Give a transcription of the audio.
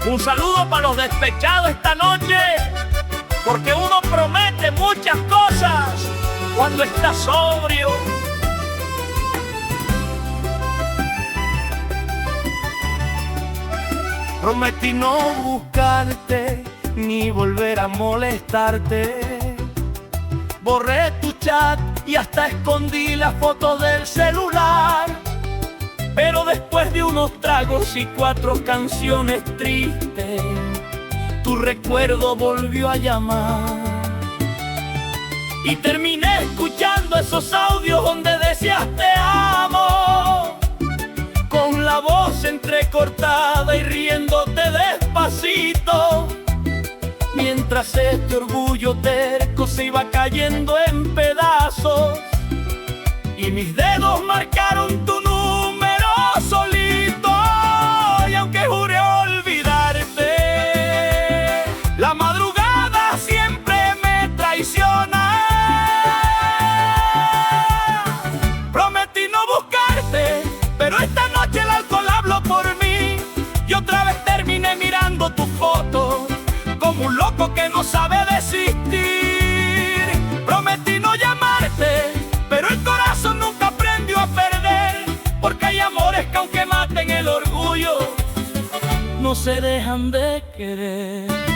Un saludo para los despechados esta noche, porque uno promete muchas cosas cuando está sobrio. Prometí no buscarte ni volver a molestarte. Borré tu chat y hasta escondí las fotos del celular. Pero después de unos tragos y 4 canciones tristes, tu recuerdo volvió a llamar. Y terminé escuchando esos audios donde decías te amo, con la voz entrecortada y riéndote despacito, mientras este orgullo terco se iba cayendo en pedazos y mis dedos marcaron tu número solito. Y aunque juré olvidarte, la madrugada siempre me traiciona. Prometí no buscarte, pero esta noche el alcohol habló por mí y otra vez terminé mirando tu foto como un loco que no sabe desistir. Prometí no llamarte, pero el corazón nunca aprendió a perder, porque hay amores que aunque maten el orgullo, no se dejan de querer.